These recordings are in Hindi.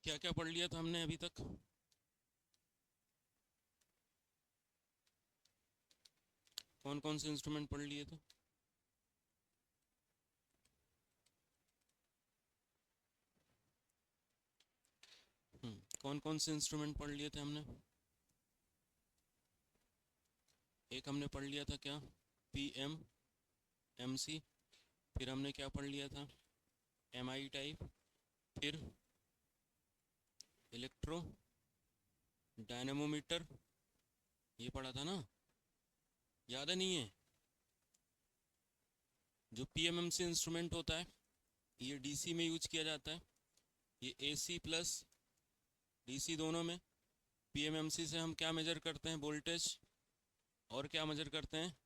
क्या क्या पढ़ लिया था हमने अभी तक? कौन कौन से इंस्ट्रूमेंट पढ़ लिए थे? कौन कौन से इंस्ट्रूमेंट पढ़ लिए थे हमने? एक हमने पढ़ लिया था क्या? PM MC. फिर हमने क्या पढ़ लिया था? MI type. फिर इलेक्ट्रो डायनेमोमीटर। ये पढ़ा था ना? याद है नहीं है? जो पीएमएमसी इंस्ट्रूमेंट होता है ये डीसी में यूज किया जाता है। ये एसी प्लस डीसी दोनों में। पीएमएमसी से हम क्या मेजर करते हैं? वोल्टेज। और क्या मेजर करते हैं?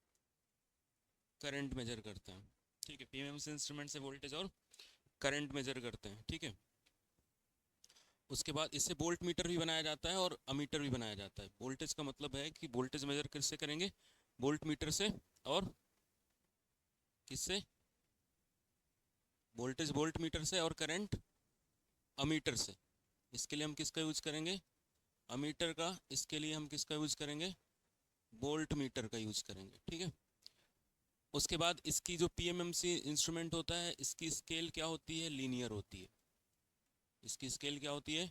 करंट मेजर करते हैं। ठीक है, पीएमएमसी इंस्ट्रूमेंट से वोल्टेज और करंट मेजर करते हैं। ठीक है। उसके बाद इससे वोल्ट मीटर भी बनाया जाता है और अमीटर भी बनाया जाता है। वोल्टेज का मतलब है कि वोल्टेज मेजर किससे करेंगे? वोल्ट मीटर से। और किससे? वोल्टेज वोल्ट मीटर से और करंट अमीटर से। इसके लिए हम किसका यूज करेंगे? अमीटर का। इसके लिए हम किसका यूज करेंगे? वोल्ट मीटर का यूज करेंगे। ठीक है। उसके बाद इसकी जो पीएमएमसी इंस्ट्रूमेंट होता है इसकी स्केल क्या होती है? लीनियर होती है। इसकी स्केल क्या होती है?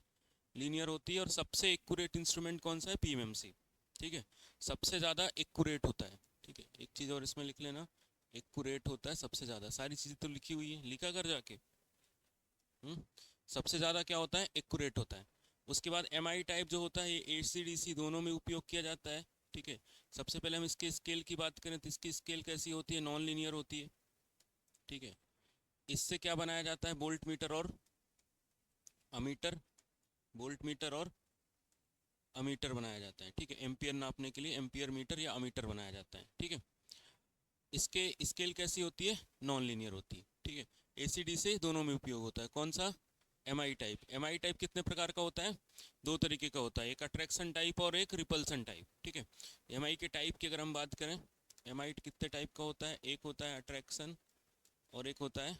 लीनियर होती है। और सबसे एक्यूरेट इंस्ट्रूमेंट कौन सा है? पीएमएमसी। ठीक है। सबसे ज़्यादा एक्यूरेट होता है। ठीक है, एक चीज़ और इसमें लिख लेना, एक्यूरेट होता है सबसे ज़्यादा। सारी चीज़ें तो लिखी हुई है, लिखा कर जाके। सबसे ज़्यादा क्या होता है? एक्यूरेट होता है। उसके बाद एमआई टाइप जो होता है ये एसी डीसी दोनों में उपयोग किया जाता है। ठीक है। सबसे पहले हम इसके स्केल की बात करें तो इसकी स्केल कैसी होती है? नॉन लीनियर होती है। ठीक है। इससे क्या बनाया जाता है? वोल्ट मीटर और अमीटर। वोल्ट मीटर और अमीटर बनाया जाता है। ठीक है। एम्पियर नापने के लिए एम्पियर मीटर या अमीटर बनाया जाता है। ठीक है। इसके स्केल कैसी होती है? नॉन लीनियर होती है। ठीक है। एसीडी से दोनों में उपयोग होता है। कौन सा? MI type. एमआई टाइप कितने प्रकार का होता है? दो तरीके का होता है, एक अट्रैक्शन टाइप और एक रिपल्सन टाइप। ठीक है। एमआई के टाइप की अगर हम बात करें, एमआई कितने टाइप का होता है? एक होता है अट्रैक्शन और एक होता है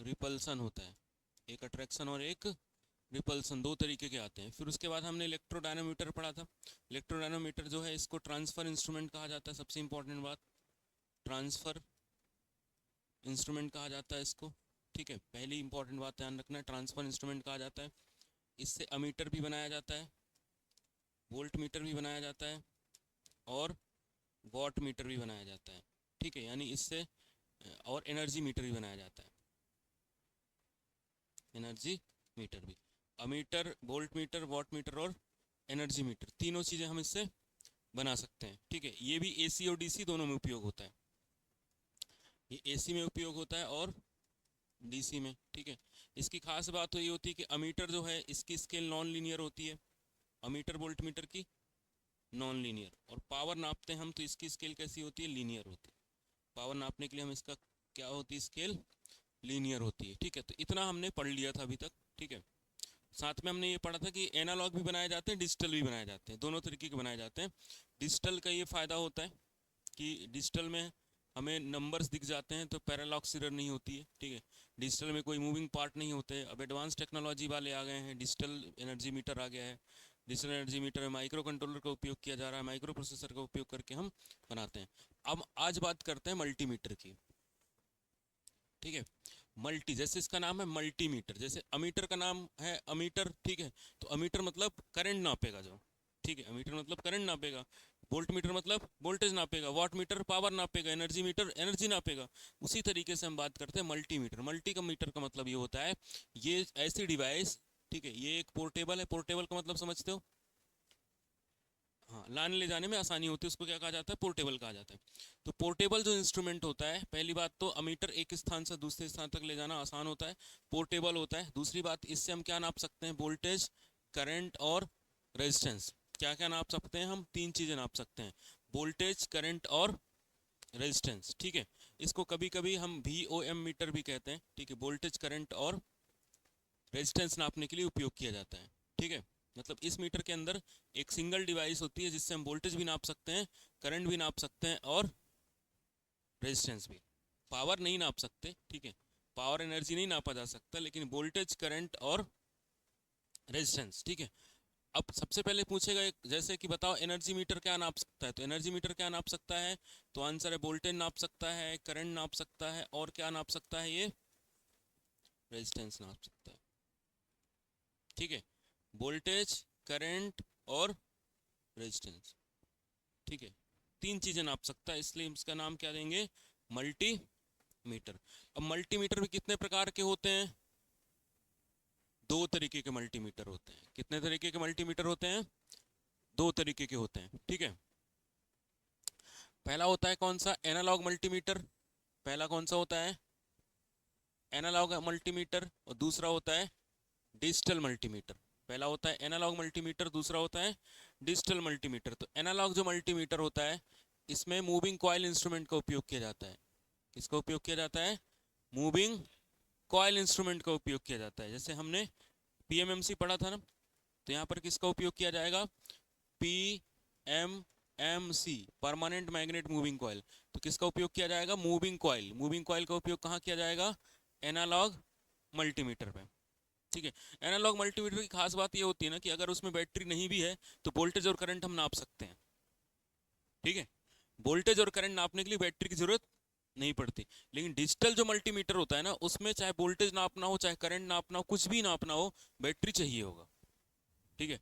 रिपल्सन होता है। एक अट्रैक्शन और एक रिपल्सन, दो तरीके के आते हैं। फिर उसके बाद हमने इलेक्ट्रोडायनामोमीटर पढ़ा था। इलेक्ट्रोडायनामोमीटर जो है इसको ट्रांसफर इंस्ट्रूमेंट कहा जाता है। सबसे इंपॉर्टेंट बात, ट्रांसफर इंस्ट्रूमेंट कहा जाता है इसको। ठीक है, पहली इंपॉर्टेंट बात ध्यान रखना है, ट्रांसफर इंस्ट्रूमेंट कहा जाता है। इससे अमीटर भी बनाया जाता है, वोल्ट मीटर भी बनाया जाता है और वॉट मीटर भी बनाया जाता है। ठीक है, यानी इससे और एनर्जी मीटर भी बनाया जाता है। एनर्जी मीटर भी, ammeter, volt meter, watt meter और एनर्जी मीटर, तीनों चीज़ें हम इससे बना सकते हैं। ठीक है। ये भी एसी और डीसी दोनों में उपयोग होता है। ये एसी में उपयोग होता है और डीसी में। ठीक है। इसकी खास बात तो ये होती है कि अमीटर जो है इसकी स्केल नॉन लीनियर होती है। अमीटर वोल्ट मीटर की नॉन लीनियर। और पावर नापते हैं हम तो इसकी स्केल कैसी होती है? लीनियर होती है। पावर नापने के लिए हम इसका क्या होती है? स्केल लीनियर होती है। ठीक है। तो इतना हमने पढ़ लिया था अभी तक। ठीक है। साथ में हमने ये पढ़ा था कि एनालॉग भी बनाए जाते हैं, डिजिटल भी बनाए जाते हैं, दोनों तरीके के बनाए जाते हैं। डिजिटल का ये फ़ायदा होता है कि डिजिटल में हमें नंबर्स दिख जाते हैं तो पैरालॉक्स एरर नहीं होती है। ठीक है। डिजिटल में कोई मूविंग पार्ट नहीं होते। अब एडवांस टेक्नोलॉजी वाले आ गए हैं, डिजिटल एनर्जी मीटर आ गया है। डिजिटल एनर्जी मीटर में माइक्रो कंट्रोलर का उपयोग किया जा रहा है, माइक्रो प्रोसेसर का उपयोग करके हम बनाते हैं। अब आज बात करते हैं मल्टीमीटर की। ठीक है। मल्टी, जैसे इसका नाम है मल्टीमीटर, जैसे अमीटर का नाम है अमीटर। ठीक है। तो अमीटर मतलब करंट नापेगा जो। ठीक है, अमीटर मतलब करंट नापेगा। वोल्ट मीटर मतलब वोल्टेज नापेगा। वाट मीटर पावर नापेगा। एनर्जी मीटर एनर्जी नापेगा। उसी तरीके से हम बात करते हैं मल्टीमीटर। मल्टी का मीटर का मतलब ये होता है, ये ऐसी डिवाइस, ठीक है, ये एक पोर्टेबल है। पोर्टेबल का मतलब समझते हो? हाँ, लाने ले जाने में आसानी होती है, उसको क्या कहा जाता है? पोर्टेबल कहा जाता है। तो पोर्टेबल जो इंस्ट्रूमेंट होता है, पहली बात तो अमीटर एक स्थान से दूसरे स्थान तक ले जाना आसान होता है, पोर्टेबल होता है। दूसरी बात, इससे हम क्या नाप सकते हैं? वोल्टेज, करंट और रेजिस्टेंस। क्या क्या नाप सकते हैं हम? तीन चीज़ें नाप सकते हैं, वोल्टेज, करंट और रेजिस्टेंस। ठीक है। इसको कभी कभी हम VOM मीटर भी कहते हैं। ठीक है, वोल्टेज, करंट और रेजिस्टेंस नापने के लिए उपयोग किया जाता है। ठीक है। मतलब इस मीटर के अंदर एक सिंगल डिवाइस होती है जिससे हम वोल्टेज भी नाप सकते हैं, करंट भी नाप सकते हैं और रेजिस्टेंस भी। पावर नहीं नाप सकते। ठीक है, पावर एनर्जी नहीं नापा जा सकता, लेकिन वोल्टेज, करंट और रेजिस्टेंस, ठीक है। अब सबसे पहले पूछेगा जैसे कि बताओ एनर्जी मीटर क्या नाप सकता है, तो एनर्जी मीटर क्या नाप सकता है, तो आंसर है वोल्टेज नाप सकता है, करंट नाप सकता है, और क्या नाप सकता है, ये रेजिस्टेंस नाप सकता है, ठीक है। वोल्टेज, करंट और रेजिस्टेंस, ठीक है, तीन चीजें नाप सकता है, इसलिए इसका नाम क्या देंगे, मल्टी मीटर। अब मल्टीमीटर भी कितने प्रकार के होते हैं, दो तरीके के मल्टीमीटर होते हैं। कितने तरीके के मल्टीमीटर होते हैं, दो तरीके के होते हैं, ठीक है। पहला होता है कौन सा, एनालॉग मल्टीमीटर। पहला कौन सा होता है, एनालॉग मल्टीमीटर, और दूसरा होता है डिजिटल मल्टीमीटर। पहला होता है एनालॉग मल्टीमीटर, दूसरा होता है डिजिटल मल्टीमीटर। तो एनालॉग जो मल्टीमीटर होता है, इसमें मूविंग कॉइल इंस्ट्रूमेंट का उपयोग किया जाता है। किसका उपयोग किया जाता है, मूविंग कॉइल इंस्ट्रूमेंट का उपयोग किया जाता है। जैसे हमने पीएमएमसी पढ़ा था ना, तो यहाँ पर किसका उपयोग किया जाएगा, P M M C, permanent magnet moving coil. तो किसका उपयोग किया जाएगा, मूविंग कॉइल। मूविंग कॉइल का उपयोग कहाँ किया जाएगा, एनालॉग मल्टीमीटर पे, ठीक है। एनालॉग मल्टीमीटर की खास बात ये होती है ना कि अगर उसमें बैटरी नहीं भी है तो वोल्टेज और करंट हम नाप सकते हैं, ठीक है। वोल्टेज और करंट नापने के लिए बैटरी की जरूरत नहीं पड़ती। लेकिन डिजिटल जो मल्टीमीटर होता है ना, उसमें चाहे वोल्टेज नापना हो, चाहे करंट नापना हो, कुछ भी नापना हो, बैटरी चाहिए होगा, ठीक है।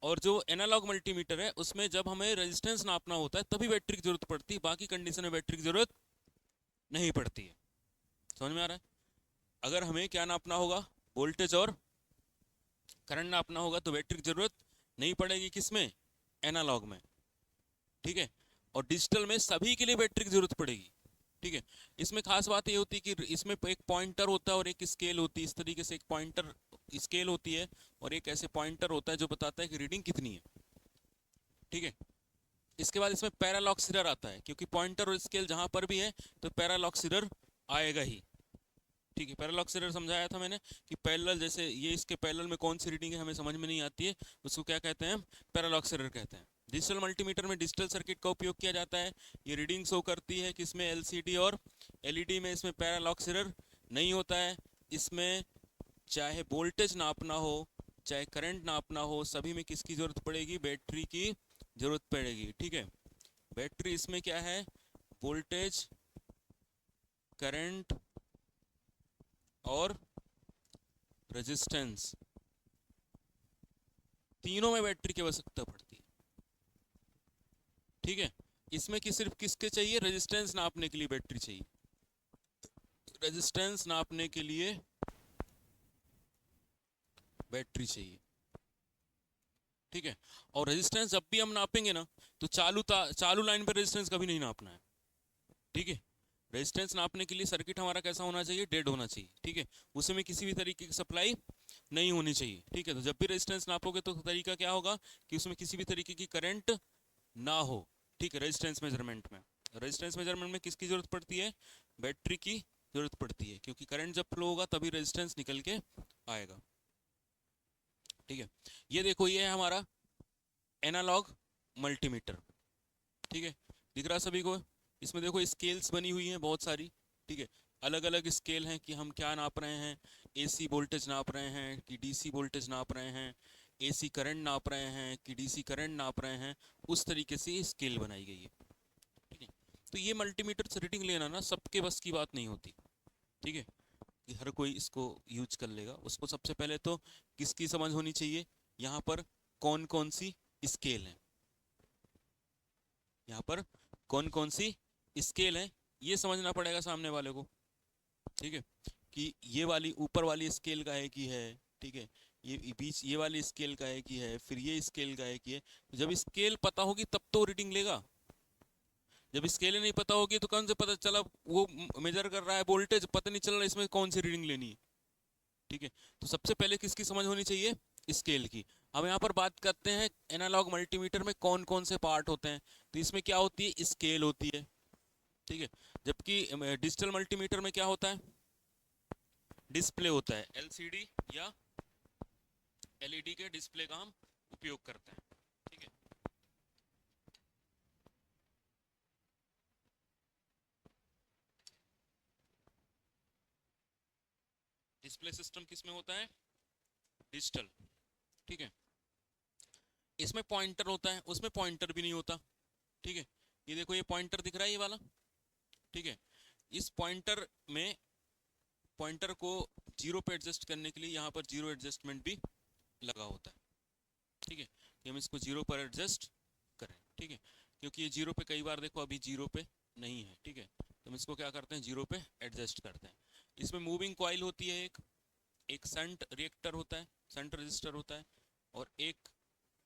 और जो एनालॉग मल्टीमीटर है, उसमें जब हमें रेजिस्टेंस नापना होता है तभी बैटरी की जरूरत पड़ती है, बाकी कंडीशन में बैटरी की जरूरत नहीं पड़ती है। समझ में आ रहा है। अगर हमें क्या नापना होगा, वोल्टेज और करंट नापना होगा, तो बैटरी की जरूरत नहीं पड़ेगी, किसमें, एनालॉग में, ठीक है। और डिजिटल में सभी के लिए बैटरी की जरूरत पड़ेगी, ठीक है। इसमें खास बात ये होती है कि इसमें एक पॉइंटर होता है और एक स्केल होती है। इस तरीके से एक पॉइंटर स्केल होती है और एक ऐसे पॉइंटर होता है जो बताता है कि रीडिंग कितनी है, ठीक है। इसके बाद इसमें पैरालॉक्स आता है, क्योंकि पॉइंटर और स्केल जहां पर भी है तो पैरालॉक्स आएगा ही, ठीक है। पैरेलल एरर समझाया था मैंने कि पैरेलल, जैसे ये इसके पैरेलल में कौन सी रीडिंग है हमें समझ में नहीं आती है, उसको क्या कहते हैं, पैरेलल एरर कहते हैं। डिजिटल मल्टीमीटर में डिजिटल सर्किट का उपयोग किया जाता है। ये रीडिंग शो करती है कि इसमें एलसीडी और एलईडी में इसमें पैरेलल एरर नहीं होता है। इसमें चाहे वोल्टेज नापना हो, चाहे करंट नापना हो, सभी में किसकी जरूरत पड़ेगी, बैटरी की जरूरत पड़ेगी, ठीक है। बैटरी इसमें क्या है, वोल्टेज, करंट और रेजिस्टेंस, तीनों में बैटरी की आवश्यकता पड़ती है, ठीक है। इसमें कि सिर्फ किसके चाहिए, रेजिस्टेंस नापने के लिए बैटरी चाहिए, रेजिस्टेंस नापने के लिए बैटरी चाहिए, ठीक है। और रेजिस्टेंस जब भी हम नापेंगे ना, तो चालू लाइन पर रेजिस्टेंस कभी नहीं नापना है, ठीक है। रेजिस्टेंस नापने के लिए सर्किट हमारा कैसा होना चाहिए, डेड होना चाहिए, ठीक है। उसमें किसी भी तरीके की सप्लाई नहीं होनी चाहिए, ठीक है। तो जब भी रेजिस्टेंस नापोगे तो तरीका क्या होगा कि उसमें किसी भी तरीके की करंट ना हो, ठीक है। रेजिस्टेंस मेजरमेंट में, रेजिस्टेंस मेजरमेंट में किसकी जरूरत पड़ती है, बैटरी की जरूरत पड़ती है, क्योंकि करंट जब फ्लो होगा तभी रेजिस्टेंस निकल के आएगा, ठीक है। ये देखो, ये है हमारा एनालॉग मल्टीमीटर, ठीक है। दिख रहा सभी को, इसमें देखो स्केल्स बनी हुई हैं बहुत सारी, ठीक है। अलग अलग स्केल हैं कि हम क्या नाप रहे हैं, एसी वोल्टेज नाप रहे हैं कि डीसी वोल्टेज नाप रहे हैं, एसी करंट नाप रहे हैं कि डीसी करंट नाप रहे हैं, उस तरीके से स्केल बनाई गई है, ठीक है। तो ये मल्टीमीटर से रीडिंग लेना ना सबके बस की बात नहीं होती, ठीक है, कि हर कोई इसको यूज कर लेगा। उसको सबसे पहले तो किसकी समझ होनी चाहिए, यहाँ पर कौन कौन सी स्केल है, यहाँ पर कौन कौन सी स्केल है, ये समझना पड़ेगा सामने वाले को, ठीक है। कि ये वाली ऊपर वाली स्केल का है कि है, ठीक है, ये बीच ये वाली स्केल का है कि है, फिर ये स्केल का है कि है। तो जब स्केल पता होगी तब तो रीडिंग लेगा, जब स्केल ही नहीं पता होगी तो कौन से पता चला वो मेजर कर रहा है वोल्टेज, पता नहीं चल रहा इसमें कौन सी रीडिंग लेनी है, ठीक है। तो सबसे पहले किसकी समझ होनी चाहिए, स्केल की। अब यहाँ पर बात करते हैं एनालॉग मल्टीमीटर में कौन कौन से पार्ट होते हैं। तो इसमें क्या होती है, स्केल होती है, ठीक है। जबकि डिजिटल मल्टीमीटर में क्या होता है, डिस्प्ले होता है, एलसीडी या एलईडी के डिस्प्ले का हम उपयोग करते हैं, ठीक है। डिस्प्ले सिस्टम किस में होता है, डिजिटल, ठीक है। इसमें पॉइंटर होता है, उसमें पॉइंटर भी नहीं होता। ठीक है, ये देखो ये पॉइंटर दिख रहा है ये वाला। ठीक है, इस पॉइंटर में पॉइंटर को जीरो पे एडजस्ट करने के लिए यहाँ पर जीरो एडजस्टमेंट भी लगा होता है। ठीक है, कि हम इसको जीरो पर एडजस्ट करें। ठीक है, क्योंकि ये जीरो पे कई बार देखो अभी जीरो पे नहीं है। ठीक है, तो हम इसको क्या करते हैं, जीरो पे एडजस्ट करते हैं। इसमें मूविंग कॉइल होती है, एक शंट रिएक्टर होता है, शंट रजिस्टर होता है, और एक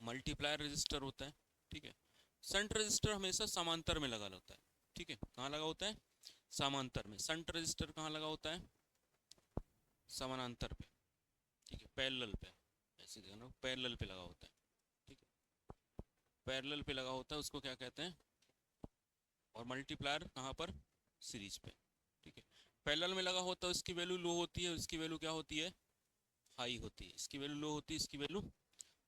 मल्टीप्लायर रजिस्टर होता है। ठीक है, शंट रजिस्टर हमेशा समांतर में लगा होता है। ठीक है, कहाँ लगा होता है, समांतर में। शंट रजिस्टर कहाँ लगा होता है, समानांतर पे। ठीक है, पैरेलल पे, ऐसे देखो पैरेलल पे लगा होता है। ठीक है, पैरेलल पे लगा होता है, उसको क्या कहते हैं। और मल्टीप्लायर कहाँ पर, सीरीज पे। ठीक है, पैरेलल में लगा होता है, उसकी वैल्यू लो होती है, इसकी वैल्यू क्या होती है, हाई होती है। इसकी वैल्यू लो होती है, इसकी वैल्यू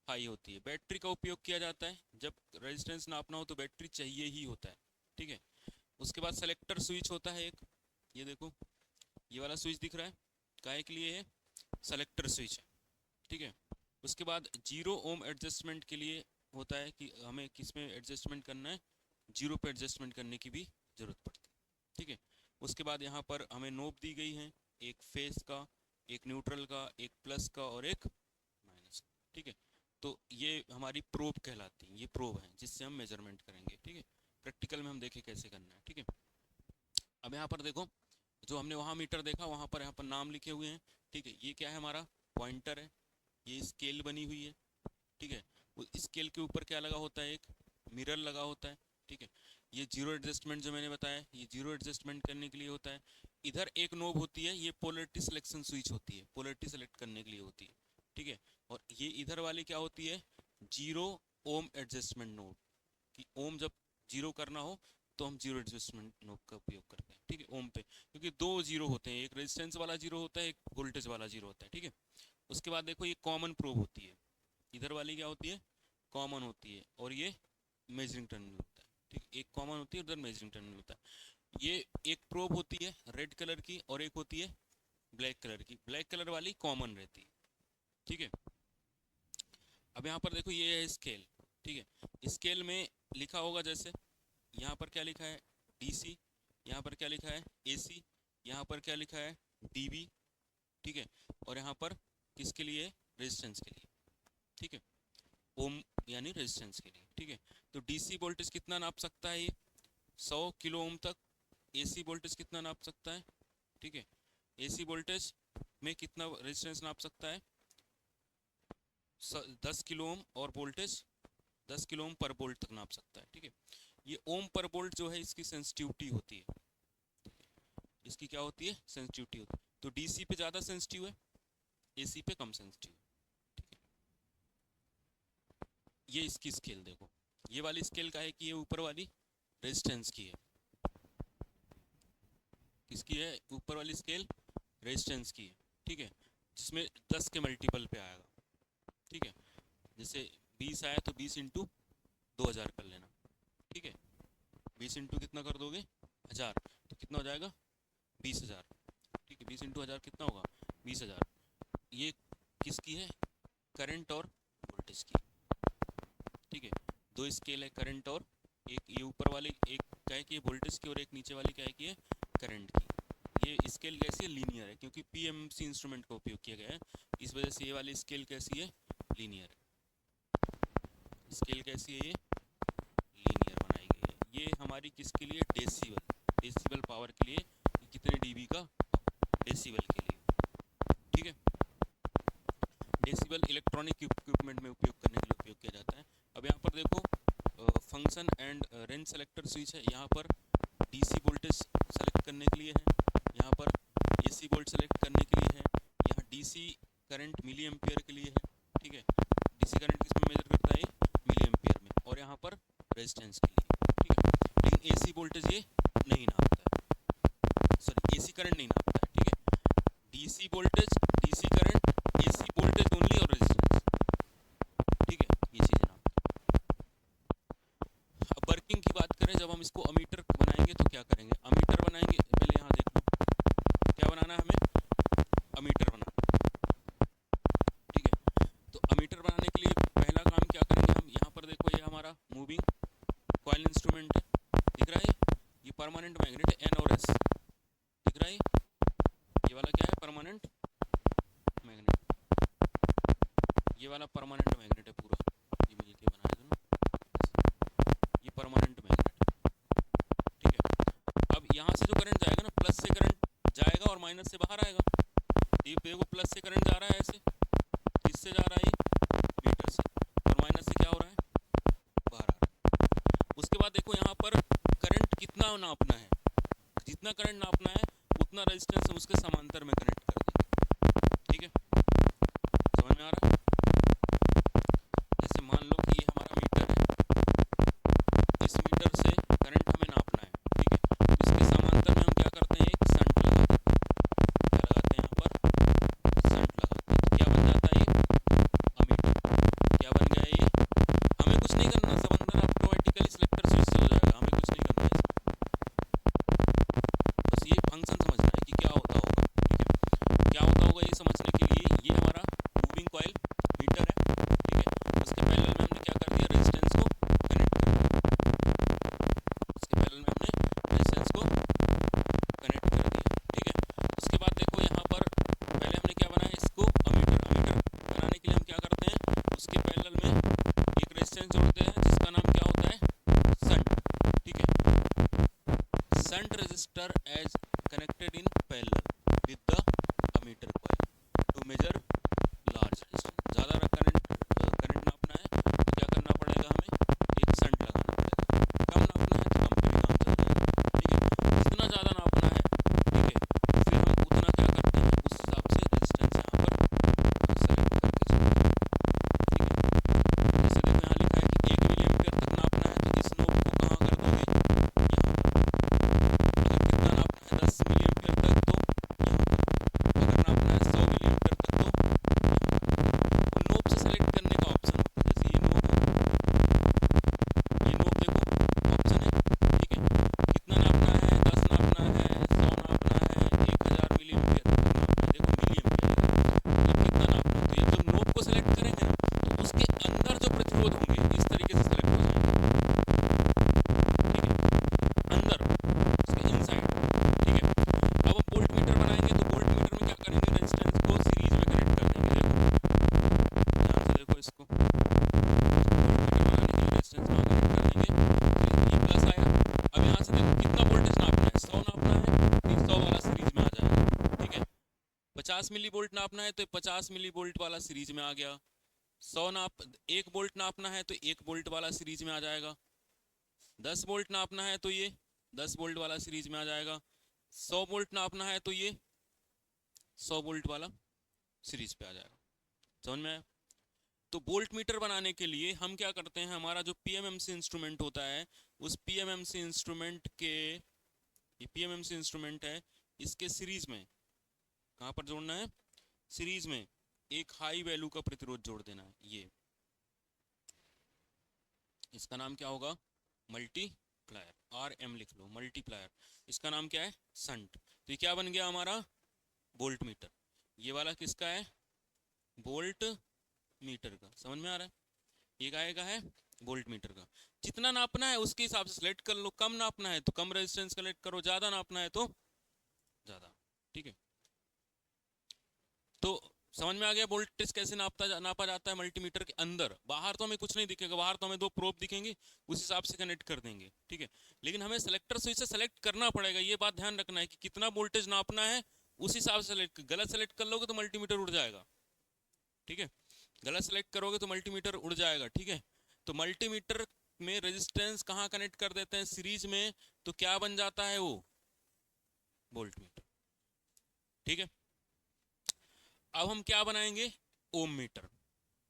हाई होती है। बैटरी का उपयोग किया जाता है, जब रेजिस्टेंस नापना हो तो बैटरी चाहिए ही होता है। ठीक है, उसके बाद सेलेक्टर स्विच होता है एक, ये देखो ये वाला स्विच दिख रहा है, काहे के लिए है, सेलेक्टर स्विच है। ठीक है, उसके बाद जीरो ओम एडजस्टमेंट के लिए होता है कि हमें किस में एडजस्टमेंट करना है, जीरो पे एडजस्टमेंट करने की भी जरूरत पड़ती है। ठीक है, उसके बाद यहाँ पर हमें नोब दी गई है, एक फेस का, एक न्यूट्रल का, एक प्लस का और एक माइनस का। ठीक है, तो ये हमारी प्रोब कहलाती है, ये प्रोब है जिससे हम मेजरमेंट करेंगे। ठीक है, प्रैक्टिकल में हम देखें कैसे करना है। ठीक है, अब यहाँ पर देखो, जो हमने वहाँ मीटर देखा वहाँ पर यहाँ पर नाम लिखे हुए हैं। ठीक है, ये क्या है, हमारा पॉइंटर है, ये स्केल बनी हुई है। ठीक है, स्केल के ऊपर क्या लगा होता है, एक मिरर लगा होता है। ठीक है, ये जीरो एडजस्टमेंट जो मैंने बताया, ये जीरो एडजस्टमेंट करने के लिए होता है। इधर एक नोब होती है, ये पोलरिटी सिलेक्शन स्विच होती है, पोलरिटी सेलेक्ट करने के लिए होती है। ठीक है, और ये इधर वाली क्या होती है, जीरो ओम एडजस्टमेंट नोब, कि ओम जब जीरो करना हो तो हम जीरो एडजस्टमेंट नोब का उपयोग करते हैं। ठीक है, ओम पे, क्योंकि दो जीरो होते हैं, एक रेजिस्टेंस वाला जीरो होता है, एक वोल्टेज वाला जीरो होता है। ठीक है, उसके बाद देखो ये कॉमन प्रोब होती है, इधर वाली क्या होती है, कॉमन होती है, और ये मेजरिंग टर्मिनल होता है। ठीक है, एक कॉमन होती है, उधर मेजरिंग टर्मिनल होता है। ये एक प्रोब होती है रेड कलर की, और एक होती है ब्लैक कलर की। ब्लैक कलर वाली कॉमन रहती है। ठीक है, अब यहाँ पर देखो ये है स्केल। ठीक है, स्केल में लिखा होगा जैसे यहाँ पर क्या लिखा है, डीसी, यहाँ पर क्या लिखा है, एसी, यहाँ पर क्या लिखा है, डीबी। ठीक है, और यहाँ पर किसके लिए, रेजिस्टेंस के लिए। ठीक है, ओम यानी रेजिस्टेंस के लिए। ठीक है, तो डीसी वोल्टेज कितना नाप सकता है, ये 100 किलो ओम तक। एसी वोल्टेज कितना नाप सकता है, ठीक है, एसी वोल्टेज में कितना रेजिस्टेंस नाप सकता है, 10 किलो ओम, और वोल्टेज 10 किलो ओम पर वोल्ट तक नाप सकता है। ठीक है, ये ओम पर वोल्ट जो है इसकी सेंसिटिविटी होती है, इसकी क्या होती है, सेंसिटिविटी होती है। तो डीसी पे ज़्यादा सेंसिटिव है, एसी पे कम सेंसिटिव है। ठीक है, ये इसकी स्केल देखो, ये वाली स्केल का है कि ये ऊपर वाली रेजिस्टेंस की है, किसकी है, ऊपर वाली स्केल रेजिस्टेंस की है। ठीक है, जिसमें 10 के मल्टीपल पे आएगा। ठीक है, जैसे 20 आया तो 20 इंटू 2000 कर लेना। ठीक है, 20 इंटू कितना कर दोगे, 1000, तो कितना हो जाएगा, 20,000। ठीक है, 20 इंटू 1000 कितना होगा, 20,000। ये किसकी है, करंट और वोल्टेज की। ठीक है, दो स्केल है, करंट और, एक ये ऊपर वाली एक क्या है कि वोल्टेज की, और एक नीचे वाली क्या है कि करंट की। ये स्केल कैसी है, लीनियर है, क्योंकि पीएमसी इंस्ट्रूमेंट का उपयोग किया गया है, इस वजह से ये वाली स्केल कैसी है, लीनियर है। स्केल कैसी है, ये लीनियर बनाई गई है। ये हमारी किसके लिए, डेसिबल, डेसिबल पावर के लिए, कितने डीबी का, डेसिबल के लिए। ठीक है, डेसिबल इलेक्ट्रॉनिक इक्विपमेंट में उपयोग करने के लिए उपयोग किया जाता है। अब यहाँ पर देखो function and range selector switch है, यहाँ पर डीसी वोल्टेज सेलेक्ट करने के लिए है, यहाँ पर एसी वोल्ट सेलेक्ट करने के लिए है, यहाँ डीसी करंट मिली एम्पियर के लिए है। ठीक है, डीसी करंट किसमें मेजर करता है, मिली एम्पियर में, और यहाँ पर रेजिस्टेंस के लिए। ठीक है, लेकिन एसी वोल्टेज ये नहीं नापता है, सॉरी एसी करंट नहीं नापता है। ठीक है, DC voltage, DC current, AC voltage only और रेजिस्टेंस। ठीक है, ये चीज़ें नापता है। अब वर्किंग की बात करें, जब हम इसको अमीटर बनाएंगे तो क्या करेंगे, अमीटर बनाएंगे, पहले यहाँ देख लो क्या बनाना है, हमें अमीटर बनाना। ठीक है, तो अमीटर बनाने परमानेंट मैग्नेट एन और एस दिख रहा है, ये वाला क्या है परमानेंट मैग्नेट, ये वाला परमानेंट मैग्नेट है पूरा, ये मिलके बनाया था ना, ये परमानेंट मैग्नेट है, ठीक है। अब यहाँ से जो करंट जाएगा ना, प्लस से करंट जाएगा और माइनस से बाहर आएगा, ये देखो प्लस से करंट जा रहा है ऐसे, किससे जा रहा है ये मीटर से, और माइनस से क्या हो रहा है बाहर आ रहा है। उसके बाद देखो यहाँ पर करंट कितना नापना है, जितना करंट नापना है उतना रेजिस्टेंस हम उसके समांतर में कनेक्ट कर देंगे, ठीक है, समझ में आ रहा है। जैसे मान लो कि ये हमारा मीटर है, इस मीटर से करंट हमें नापना है, ठीक है, तो इसके समांतर में हम क्या करते हैं, एक शंट लगाते हैं, क्या लगाते हैं यहाँ पर शंट लगाते हैं, तो क्या बन जाता है ये अमीटर, क्या बन गया ये, हमें कुछ नहीं करना, सब अंदर ऑटोमेटिकली सिलेक्टर स्विच से हो जाएगा, हमें कुछ नहीं करना है, बस ये फंक्शन समझना है कि क्या होता होगा, ठीक है, क्या होता होगा ये समझने के लिए ये हमारा मूविंग कॉइल मीटर है, ठीक है, उसके पैरेलल में हमने क्या कर दिया रेजिस्टेंस को कनेक्ट कर दिया, उसके पैरेलल में हमने रेजिस्टेंस को कनेक्ट कर दिया, ठीक है। उसके बाद देखो यहाँ पर पहले हमने क्या बनाया इसको अमीटर, अमीटर बनाने के लिए हम क्या करते हैं उसके पैरेलल में एक रेजिस्टेंस जोड़ते हैं जिसका नाम क्या होता है शंट, ठीक है, shunt resistor as connected in parallel with the ammeter coil to measure large distance। ज़्यादा करंट नापना है तो क्या करना पड़ेगा, हमें एक शंट लगाना पड़ेगा, कम नापना है तो कम पे भी काम चल जाएगा, ठीक है, जितना ज़्यादा नापना है, ठीक है, फिर हम उतना क्या करते हैं उस हिसाब से रेजिस्टेंस यहाँ पर सेलेक्ट करके चलते हैं, ठीक है। जैसे देखो यहाँ लिखा है कि 1 मिली एम्पियर तक नापना है तो इस नोब को कहाँ कर दोगे यहाँ पर, अगर कितना नापना है 10 मिली एम्पियर तक तो यहाँ पर, अगर नापना है 100 मिली एम्पियर तक तो यहाँ पर। नोब से सेलेक्ट करने का ऑप्शन होता है, जैसे ये नोब है, ये नोब देखो ऑप्शन है, ठीक है, कितना नापना है 10 नापना है 100 नापना है 1000 मिली एम्पियर तक नापना है, देखो मिली एम्पियर है, मतलब कितना नापना है, तो ये जब नोब को सेलेक्ट करेंगे ना तो उसके अंदर जो प्रतिरोध होंगे इस तरीके से सेलेक्ट हो जाएंगे, ठीक है, अंदर उसके इनसाइड, ठीक है। अब हम वोल्ट मीटर बनाएंगे तो वोल्ट मीटर में क्या करेंगे रेजिस्टेंस को सीरीज में कनेक्ट कर देंगे, देखो ध्यान से देखो इसको, वोल्ट मीटर बनाने के लिए रेजिस्टेंस कहाँ कनेक्ट कर देंगे, तो ये प्लस आया, अब यहाँ से देखो कितना वोल्टेज नापना है 100 नापना है तो 100 वाला सीरीज में आ जाएगा, ठीक है, 50 मिली वोल्ट नापना है तो 50 मिली वोल्ट वाला सीरीज में आ गया, 1 वोल्ट नापना है तो 1 वोल्ट वाला सीरीज में आ जाएगा, 10 वोल्ट नापना है तो ये 10 वोल्ट वाला सीरीज में आ जाएगा, 100 वोल्ट नापना है तो ये 100 वोल्ट वाला सीरीज पे आ जाएगा, समझ में आया। तो वोल्ट मीटर बनाने के लिए हम क्या करते हैं, हमारा जो पीएमएमसी इंस्ट्रूमेंट होता है उस पीएमएमसी इंस्ट्रूमेंट के, ये पीएमएमसी इंस्ट्रूमेंट है, इसके सीरीज में कहाँ पर जोड़ना है, सीरीज में एक हाई वैल्यू का प्रतिरोध जोड़ देना है, ये इसका नाम क्या होगा मल्टीप्लायर, RM लिख लो मल्टीप्लायर, इसका नाम क्या है शंट, तो ये क्या बन गया हमारा वोल्ट मीटर, ये वाला किसका है वोल्ट मीटर का, समझ में आ रहा है, ये गाय का है वोल्ट मीटर का, जितना नापना है उसके हिसाब से सिलेक्ट कर लो, कम नापना है तो कम रेजिस्टेंस कलेक्ट करो, ज्यादा नापना है तो ज्यादा, ठीक है। तो समझ में आ गया वोल्टेज कैसे नापा जाता है मल्टीमीटर के अंदर, बाहर तो हमें कुछ नहीं दिखेगा, बाहर तो हमें 2 प्रोब दिखेंगे उस हिसाब से कनेक्ट कर देंगे, ठीक है, लेकिन हमें सेलेक्टर स्विच से सेलेक्ट करना पड़ेगा, ये बात ध्यान रखना है कि कितना वोल्टेज नापना है उस हिसाब से सेलेक्ट, गलत सेलेक्ट कर लोगे तो मल्टीमीटर उड़ जाएगा, ठीक है, गलत सेलेक्ट करोगे तो मल्टीमीटर उड़ जाएगा, ठीक है। तो मल्टीमीटर में रेजिस्टेंस कहाँ कनेक्ट कर देते हैं सीरीज में, तो क्या बन जाता है वो वोल्ट मीटर, ठीक है। अब हम क्या बनाएंगे ओम मीटर,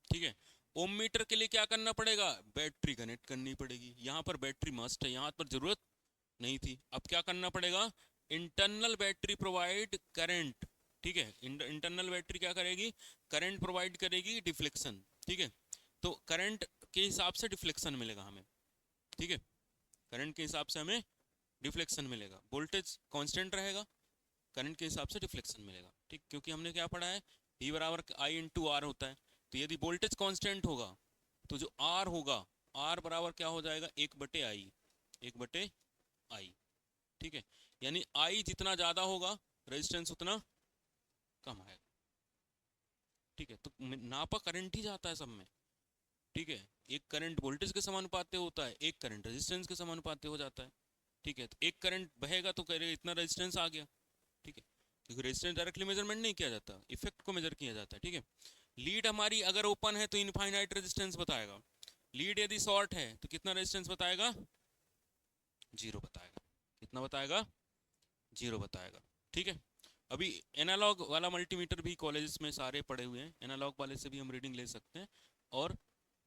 ठीक है, ओम मीटर के लिए क्या करना पड़ेगा, बैटरी कनेक्ट करनी पड़ेगी, यहाँ पर बैटरी मस्ट है, यहाँ पर जरूरत नहीं थी, अब क्या करना पड़ेगा इंटरनल बैटरी प्रोवाइड करंट, ठीक है, इंटरनल बैटरी क्या करेगी करंट प्रोवाइड करेगी डिफ्लेक्शन, ठीक है, तो करंट के हिसाब से डिफ्लेक्शन मिलेगा हमें, ठीक है, करंट के हिसाब से हमें डिफ्लेक्शन मिलेगा, वोल्टेज कांस्टेंट रहेगा, करंट के हिसाब से डिफ्लेक्शन मिलेगा, ठीक, क्योंकि हमने क्या पढ़ा है V बराबर I इंटू आर होता है, तो यदि वोल्टेज कांस्टेंट होगा तो जो R होगा R बराबर क्या हो जाएगा 1/I, 1/I, ठीक है, यानी आई जितना ज्यादा होगा रेजिस्टेंस उतना कम आएगा। ठीक है, तो नापा करंट ही जाता है सब में। ठीक है, एक करंट वोल्टेज के समानुपाती होता है, एक करंट रेजिस्टेंस के समानुपाती हो जाता है। ठीक है, तो एक करंट बहेगा तो कहेगा इतना रेजिस्टेंस आ गया। ठीक है, क्योंकि रेजिस्टेंस डायरेक्टली मेजरमेंट नहीं किया जाता, इफेक्ट को मेजर किया जाता है। ठीक है, लीड हमारी अगर ओपन है तो इनफाइनाइट रेजिस्टेंस बताएगा, लीड यदि शॉर्ट है तो कितना रेजिस्टेंस बताएगा, जीरो बताएगा। कितना बताएगा, जीरो बताएगा। ठीक है, अभी एनालॉग वाला मल्टीमीटर भी कॉलेजेस में सारे पड़े हुए हैं, एनालॉग वाले से भी हम रीडिंग ले सकते हैं और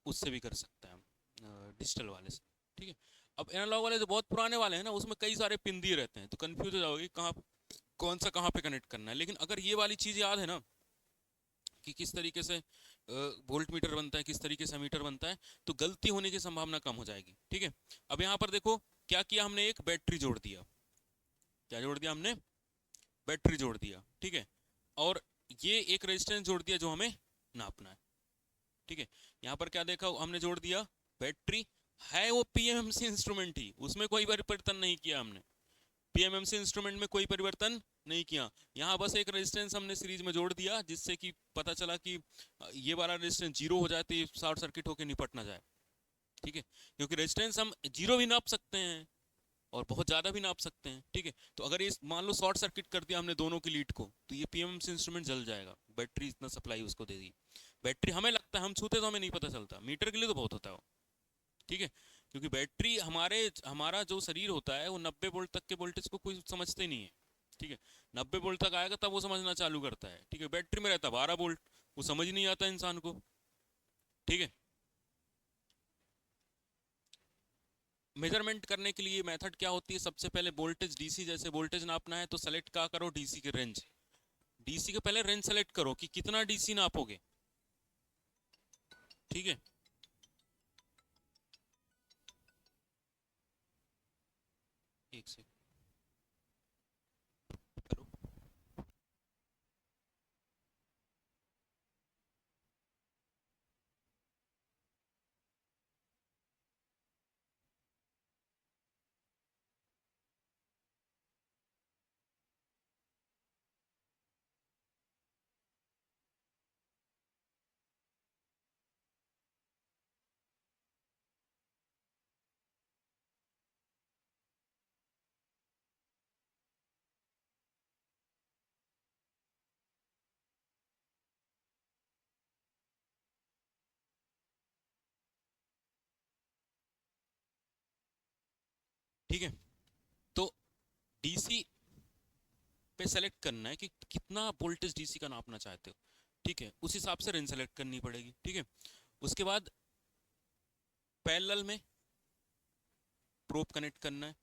उससे भी कर सकते हैं हम डिजिटल वाले से। ठीक है, अब एनालॉग वाले जो बहुत पुराने वाले हैं ना, उसमें कई सारे पिन दिए रहते हैं, तो कंफ्यूज हो जाओगे कहाँ कौन सा कहाँ पे कनेक्ट करना है। लेकिन अगर ये वाली चीज़ याद है ना कि किस तरीके से वोल्ट मीटर बनता है, किस तरीके से मीटर बनता है, तो गलती होने की संभावना कम हो जाएगी। ठीक है, अब यहाँ पर देखो क्या किया हमने, एक बैटरी जोड़ दिया। क्या जोड़ दिया हमने, बैटरी जोड़ दिया। ठीक है, और ये एक रेजिस्टेंस जोड़ दिया जो हमें नापना है। ठीक है, यहाँ पर क्या देखा हमने, जोड़ दिया बैटरी, है वो पीएमएमसी इंस्ट्रूमेंट ही, उसमें कोई परिवर्तन नहीं किया हमने, पीएमएमसी इंस्ट्रूमेंट में कोई परिवर्तन नहीं किया। यहाँ बस एक रेजिस्टेंस हमने सीरीज में जोड़ दिया, जिससे कि पता चला कि ये वाला रेजिस्टेंस जीरो हो जाए तो ये शॉर्ट सर्किट होकर निपट ना जाए। ठीक है, क्योंकि रेजिस्टेंस हम जीरो भी नाप सकते हैं और बहुत ज़्यादा भी नाप सकते हैं। ठीक है, तो अगर ये मान लो शॉर्ट सर्किट कर दिया हमने दोनों की लीड को, तो ये पीएमएमसी इंस्ट्रूमेंट जल जाएगा, बैटरी इतना सप्लाई उसको दे दी। बैटरी हमें लगता है हम छूते तो हमें नहीं पता चलता, मीटर के लिए तो बहुत होता है वो। ठीक है, क्योंकि बैटरी हमारा जो शरीर होता है वो 90 वोल्ट तक के वोल्टेज को कोई समझते नहीं है। ठीक है, 90 वोल्ट तक आएगा तब वो समझना चालू करता है। ठीक है, बैटरी में रहता 12 वोल्ट, वो समझ नहीं आता इंसान को। ठीक है, मेजरमेंट करने के लिए मेथड क्या होती है, सबसे पहले वोल्टेज डीसी, जैसे वोल्टेज नापना है तो सेलेक्ट क्या करो, डीसी की रेंज। डीसी के पहले रेंज सेलेक्ट करो कि कितना डीसी नापोगे। ठीक है, एक सेकंड करो। ठीक है, तो डीसी पे सेलेक्ट करना है कि कितना वोल्टेज डीसी का नापना चाहते हो। ठीक है, उस हिसाब से रेंज सेलेक्ट करनी पड़ेगी। ठीक है, उसके बाद पैरेलल में प्रोब कनेक्ट करना है।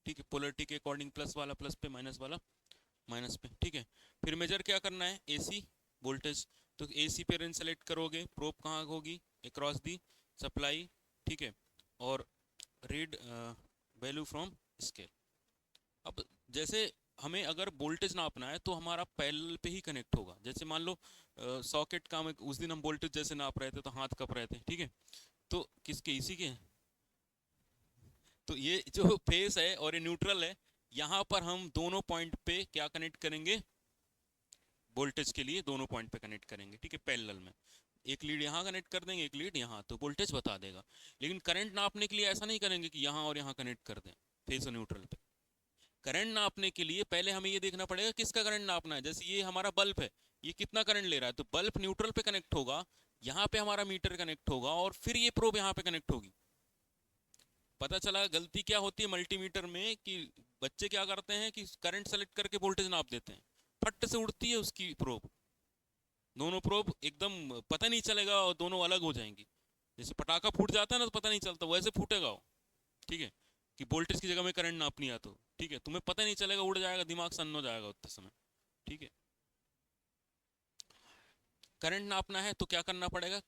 ठीक है, पोलरिटी के अकॉर्डिंग, प्लस वाला प्लस पे, माइनस वाला माइनस पे। ठीक है, फिर मेजर क्या करना है, एसी वोल्टेज, तो एसी पे रेंज सेलेक्ट करोगे, प्रोब कहाँ होगी, अक्रॉस दी सप्लाई। ठीक है, और रीड वैल्यू फ्रॉम स्केल। अब जैसे हमें अगर वोल्टेज नापना है तो हमारा पैरेलल पे ही कनेक्ट होगा। जैसे मान लो सॉकेट का उस दिन हम वोल्टेज जैसे नाप रहे थे तो हाथ कप रहे थे। ठीक है, तो किसके, इसी के। तो ये जो फेस है और ये न्यूट्रल है, यहाँ पर हम दोनों पॉइंट पे क्या कनेक्ट करेंगे, वोल्टेज के लिए दोनों पॉइंट पे कनेक्ट करेंगे। ठीक है, पैरेलल में एक लीड यहाँ कनेक्ट कर देंगे, एक लीड यहाँ, तो वोल्टेज बता देगा। लेकिन करंट नापने के लिए ऐसा नहीं करेंगे कि यहाँ और यहाँ कनेक्ट कर दें फेस और न्यूट्रल पे। करंट नापने के लिए पहले हमें ये देखना पड़ेगा किसका करंट नापना है। जैसे ये हमारा बल्ब है, ये कितना करंट ले रहा है, तो बल्ब न्यूट्रल पे कनेक्ट होगा, यहाँ पे हमारा मीटर कनेक्ट होगा और फिर ये प्रोब यहाँ पे कनेक्ट होगी। पता चला गलती क्या होती है मल्टीमीटर में कि बच्चे क्या करते हैं कि करंट सेलेक्ट करके वोल्टेज नाप देते हैं, फट से उड़ती है उसकी प्रोब, दोनों प्रोब एकदम पता नहीं चलेगा और दोनों अलग हो जाएंगी। जैसे पटाखा फूट जाता है ना तो पता नहीं चलता, वैसे फूटेगा वो। ठीक है, कि वोल्टेज की जगह में करंट नापनी है तो। ठीक है, तुम्हें पता नहीं चलेगा, उड़ जाएगा, दिमाग सन्न हो जाएगा उतने समय। ठीक है, करंट नापना है तो क्या करना पड़ेगा,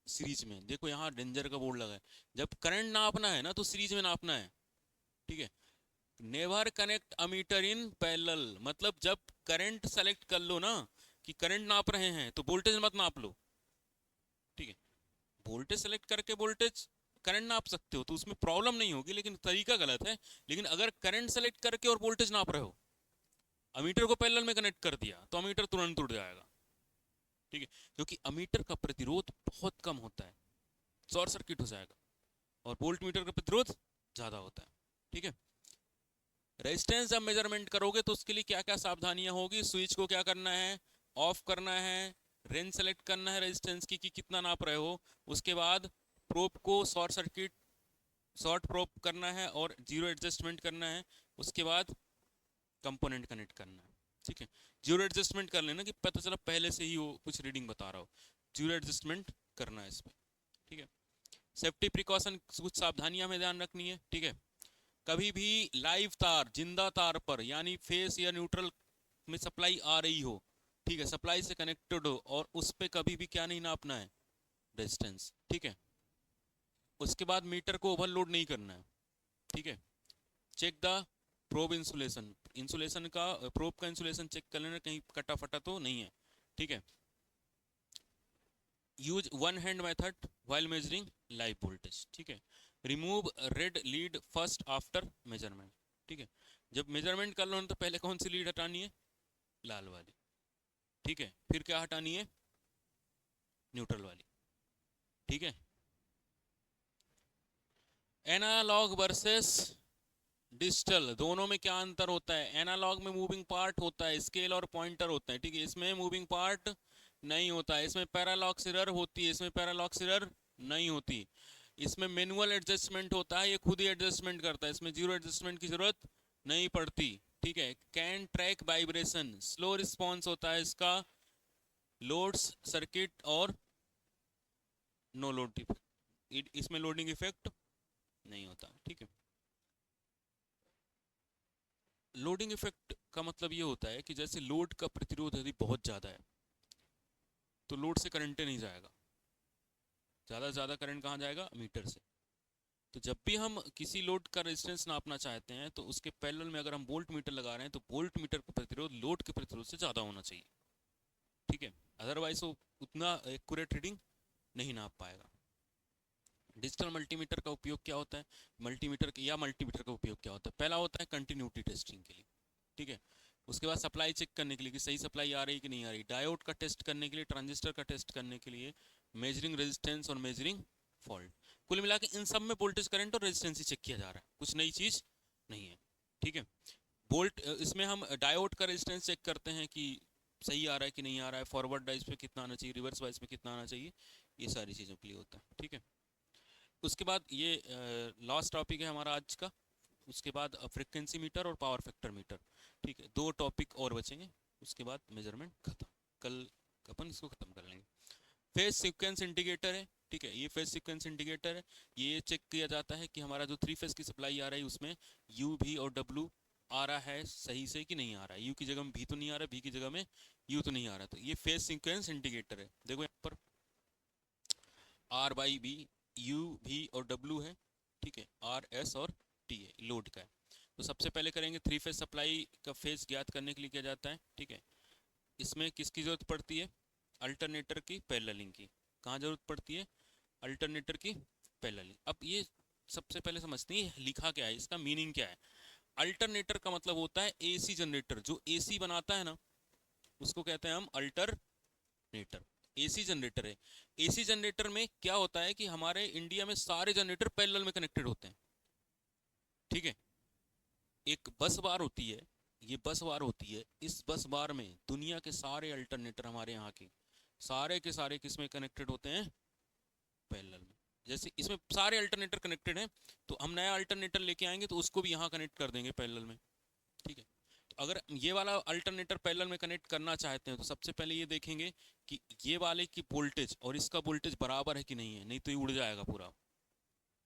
सीरीज में। देखो यहाँ डेंजर का बोर्ड लगा है, जब करंट नापना है ना तो सीरीज में नापना है। ठीक है, never connect ammeter in parallel, मतलब जब करंट सेलेक्ट कर लो ना कि करंट नाप रहे हैं तो वोल्टेज मत नाप लो। ठीक है, वोल्टेज सेलेक्ट करके वोल्टेज करंट नाप सकते हो तो उसमें प्रॉब्लम नहीं होगी, लेकिन तरीका गलत है। लेकिन अगर करंट सेलेक्ट करके और वोल्टेज नाप रहे हो, अमीटर को पैरेलल में कनेक्ट कर दिया तो अमीटर तुरंत उड़ जाएगा, ठीक है, क्योंकि अमीटर का प्रतिरोध बहुत कम होता है, शॉर्ट सर्किट हो जाएगा, और वोल्ट मीटर का प्रतिरोध ज्यादा होता है, ठीक है। रेजिस्टेंस जब मेजरमेंट करोगे तो उसके लिए क्या क्या सावधानियां होगी, स्विच को क्या करना है, ऑफ करना है, रेंज सेलेक्ट करना है रेजिस्टेंस की कि कितना नाप रहे हो, उसके बाद प्रोब को शॉर्ट सर्किट शॉर्ट प्रोब करना है और जीरो एडजस्टमेंट करना है, उसके बाद कंपोनेंट कनेक्ट करना है, ठीक है। जीरो एडजस्टमेंट कर लेना कि पता चला पहले से ही वो कुछ रीडिंग बता रहा हो, जीरो एडजस्टमेंट करना है इसमें, ठीक है। सेफ्टी प्रिकॉशन कुछ सावधानियां हमें ध्यान रखनी है, ठीक है। कभी भी लाइव तार, जिंदा तार पर यानी फेस या न्यूट्रल में सप्लाई आ रही हो, ठीक है, सप्लाई से कनेक्टेड हो, और उस पे कभी भी क्या नहीं नापना है, रेजिस्टेंस, ठीक है। उसके बाद मीटर को ओवरलोड नहीं करना है, ठीक है। Check the probe insulation, insulation का प्रोब का इंसुलेशन चेक कर लेना कहीं कटा फटा तो नहीं है, ठीक है। Use one hand method while measuring live voltage, ठीक है। Remove red lead first after measurement, ठीक है। जब मेजरमेंट कर लो तो पहले कौन सी लीड हटानी है, लाल वाली, ठीक है, फिर क्या हटानी है, न्यूट्रल वाली, ठीक है। एनालॉग वर्सेस डिजिटल दोनों में क्या अंतर होता है, एनालॉग में मूविंग पार्ट होता है, स्केल और पॉइंटर होता है, ठीक है, इसमें मूविंग पार्ट नहीं होता है, इसमें पैरालॉक्स एरर होती है, इसमें पैरालॉक्स एरर नहीं होती, इसमें मैनुअल एडजस्टमेंट होता है, ये खुद ही एडजस्टमेंट करता है, इसमें जीरो एडजस्टमेंट की जरूरत नहीं पड़ती, ठीक है। Can track vibration, slow response होता है इसका, लोड्स सर्किट और नो लोड, इसमें लोडिंग इफेक्ट नहीं होता, ठीक है। लोडिंग इफेक्ट का मतलब ये होता है कि जैसे लोड का प्रतिरोध यदि बहुत ज़्यादा है तो लोड से करंट नहीं जाएगा, ज़्यादा से ज़्यादा करंट कहाँ जाएगा, मीटर से। तो जब भी हम किसी लोड का रेजिस्टेंस नापना चाहते हैं तो उसके पैरेलल में अगर हम वोल्ट मीटर लगा रहे हैं तो वोल्ट मीटर का प्रतिरोध लोड के प्रतिरोध से ज़्यादा होना चाहिए, ठीक है, अदरवाइज वो उतना एक्यूरेट रीडिंग नहीं नाप पाएगा। डिजिटल मल्टीमीटर का उपयोग क्या होता है, मल्टीमीटर का उपयोग क्या होता है, पहला होता है कंटिन्यूटी टेस्टिंग के लिए, ठीक है। उसके बाद सप्लाई चेक करने के लिए कि सही सप्लाई आ रही है कि नहीं आ रही, डायोड का टेस्ट करने के लिए, ट्रांजिस्टर का टेस्ट करने के लिए, मेजरिंग रेजिस्टेंस और मेजरिंग फॉल्ट। कुल मिला के इन सब में वोल्टेज करंट और रेजिस्टेंस ही चेक किया जा रहा है, कुछ नई चीज नहीं है, ठीक है। वोल्ट इसमें हम डायोड का रेजिस्टेंस चेक करते हैं कि सही आ रहा है कि नहीं आ रहा है, फॉरवर्ड वाइज पे कितना आना चाहिए, रिवर्स वाइज पे कितना आना चाहिए, ये सारी चीज़ों के लिए होता है, ठीक है। उसके बाद ये लास्ट टॉपिक है हमारा आज का, उसके बाद फ्रिक्वेंसी मीटर और पावर फैक्टर मीटर, ठीक है, दो टॉपिक और बचेंगे, उसके बाद मेजरमेंट खत्म, कल अपन इसको खत्म कर लेंगे। फेज सीक्वेंस इंडिकेटर है, ठीक है, ये फेज सीक्वेंस इंडिकेटर है, ये चेक किया जाता है कि हमारा जो 3 फेज की सप्लाई आ रही है उसमें यू भी और डब्ल्यू आ रहा है सही से कि नहीं आ रहा है, यू की जगह में भी तो नहीं आ रहा, भी की जगह में यू तो नहीं आ रहा, तो ये फेज सीक्वेंस इंडिकेटर है। देखो यहाँ पर आर बाई बी, यू भी और डब्ल्यू है, ठीक है, आर एस और टी है, लोड का है। तो सबसे पहले करेंगे 3 फेज सप्लाई का फेज ज्ञात करने के लिए किया जाता है, ठीक है। इसमें किसकी जरूरत पड़ती है, अल्टरनेटर की पैरेललिंग की, कहाँ जरूरत पड़ती है, अल्टरनेटर की पैरेललिंग। अब ये सबसे पहले समझते हैं लिखा क्या है, इसका मीनिंग क्या है। अल्टरनेटर का मतलब होता है एसी जनरेटर, जो एसी बनाता है ना उसको कहते हैं हम अल्टरनेटर, एसी जनरेटर है। एसी जनरेटर में क्या होता है कि हमारे इंडिया में सारे जनरेटर पैरेलल में कनेक्टेड होते हैं, ठीक है। एक बस बार होती है, ये बस बार होती है, इस बस बार में दुनिया के सारे अल्टरनेटर हमारे यहाँ के सारे किस में कनेक्टेड होते हैं, पैरेलल में। जैसे इसमें सारे अल्टरनेटर कनेक्टेड हैं तो हम नया अल्टरनेटर लेके आएंगे तो उसको भी यहाँ कनेक्ट कर देंगे पैरेलल में, ठीक है। तो अगर ये वाला अल्टरनेटर पैरेलल में कनेक्ट करना चाहते हैं तो सबसे पहले ये देखेंगे कि ये वाले की वोल्टेज और इसका वोल्टेज बराबर है कि नहीं है, नहीं तो ये उड़ जाएगा पूरा,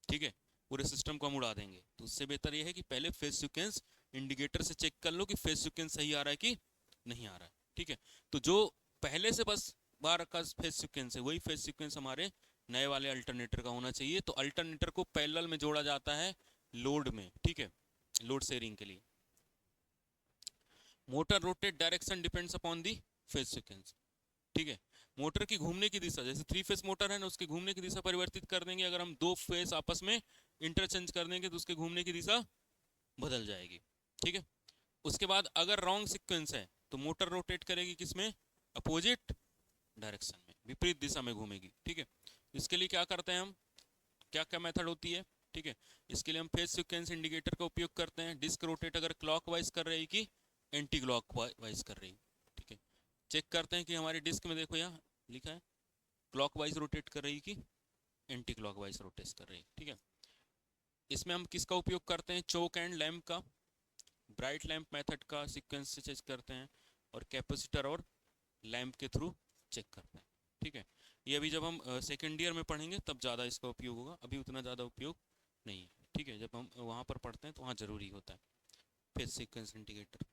ठीक है, पूरे सिस्टम को हम उड़ा देंगे। तो उससे बेहतर ये है कि पहले फेज सीक्वेंस इंडिकेटर से चेक कर लो कि फेज सीक्वेंस सही आ रहा है कि नहीं आ रहा है, ठीक है। तो जो पहले से बस बार का फेज सीक्वेंस है वही फेज सीक्वेंस हमारे नए वाले अल्टरनेटर का होना चाहिए। तो अल्टरनेटर को पैरेलल में जोड़ा जाता है लोड में, ठीक है, लोड शेयरिंग के लिए। Motor rotate direction depends upon the phase sequence, ठीक है। मोटर की घूमने की दिशा, जैसे 3 फेस मोटर है ना, उसके घूमने की दिशा परिवर्तित कर देंगे। अगर हम 2 फेस आपस में इंटरचेंज कर देंगे तो उसके घूमने की दिशा बदल जाएगी, ठीक है। उसके बाद अगर रॉन्ग सीक्वेंस है तो मोटर रोटेट करेगी किसमें, अपोजिट डायरेक्शन में, विपरीत दिशा में घूमेगी, ठीक है। इसके लिए क्या करते हैं हम, क्या क्या मेथड होती है, ठीक है। इसके लिए हम फेज सीक्वेंस इंडिकेटर का उपयोग करते हैं। डिस्क रोटेट अगर क्लॉकवाइज कर रही कि एंटी क्लॉकवाइज कर रही, ठीक है। चेक करते हैं कि हमारी डिस्क में देखो यहाँ लिखा है क्लॉकवाइज रोटेट कर रही कि एंटी क्लॉकवाइज रोटेट कर रही, ठीक है। इसमें हम किसका उपयोग करते हैं, चोक एंड लैम्प का, ब्राइट लैम्प मेथड का सीक्वेंस से चेक करते हैं, और कैपेसिटर और लैम्प के थ्रू चेक करते हैं, ठीक है। ये अभी जब हम सेकेंड ईयर में पढ़ेंगे तब ज़्यादा इसका उपयोग होगा, अभी उतना ज़्यादा उपयोग नहीं है, ठीक है। जब हम वहाँ पर पढ़ते हैं तो वहाँ ज़रूरी होता है फेज सीक्वेंस इंडिकेटर।